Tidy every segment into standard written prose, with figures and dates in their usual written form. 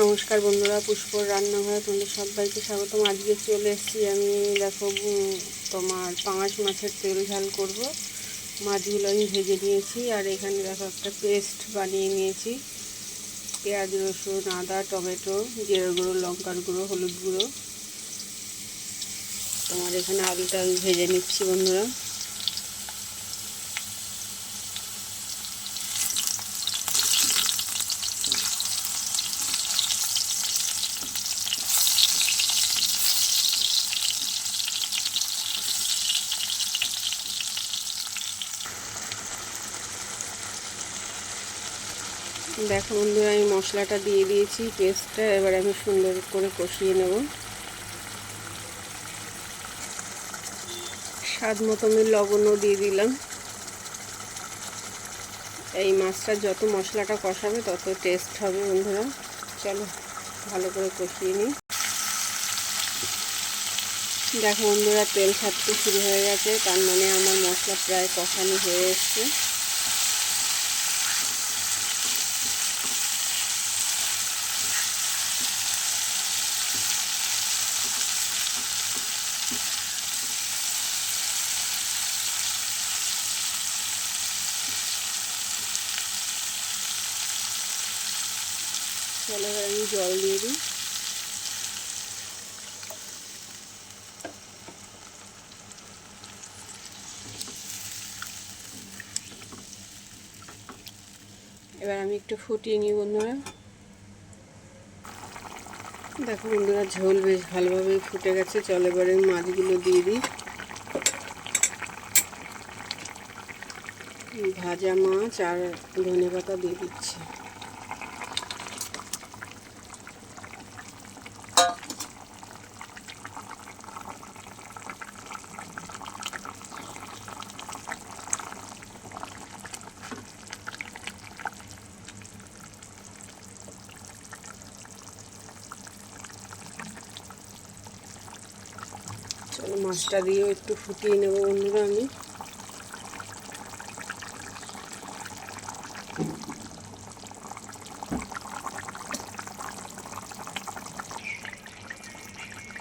নমস্কার বন্ধুরা, পুষ্পর রান্নাঘরে তোমাদের সবাইকে স্বাগতম। আজকে চলে এসেছি আমি, দেখো তোমার পাঙাশ মাছের তেল ঝাল করব। মাছগুলো আমি ভেজে নিয়েছি, আর এখানে দেখো একটা পেস্ট বানিয়ে নিয়েছি। পেঁয়াজ, রসুন, আদা, টমেটো, জিরে গুঁড়ো, লঙ্কার গুঁড়ো, হলুদ গুঁড়ো। তোমার এখানে আলুটা আমি ভেজে নিচ্ছি বন্ধুরা। দেখো বন্ধুরা, আমি মশলাটা দিয়ে দিয়েছি, পেস্টটা। এবার আমি সুন্দর করে কষিয়ে নেব। স্বাদ মতো আমি লবণও দিয়ে দিলাম। এই মাছটা যত মশলাটা কষাবে তত টেস্ট হবে বন্ধুরা। চলো ভালো করে কষিয়ে নিই। দেখো বন্ধুরা, তেল ছাড়তে শুরু হয়ে গেছে, তার মানে আমার মশলা প্রায় কষানো হয়ে এসছে। চলো এবার আমি জল দিয়ে দিই। এবার আমি একটু ফুটিয়ে নিই বন্ধুরা। দেখো বন্ধুরা, ঝোল বেশ ভালোভাবেই ফুটে গেছে। চলো এবার আমি মাছগুলো দিয়ে দিই। ভাজা মাছ আর ধনেপাতা দিয়ে দিচ্ছি। চলো মাছটা দিয়েও একটু ফুটিয়ে নেব বন্ধুরা আমি।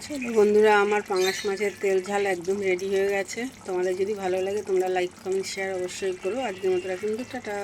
চলো বন্ধুরা, আমার পাঙাশ মাছের তেল ঝাল একদম রেডি হয়ে গেছে। তোমাদের যদি ভালো লাগে তোমরা লাইক, কমেন্ট, শেয়ার অবশ্যই করো। আজকের মতো রাখুন, টাটা।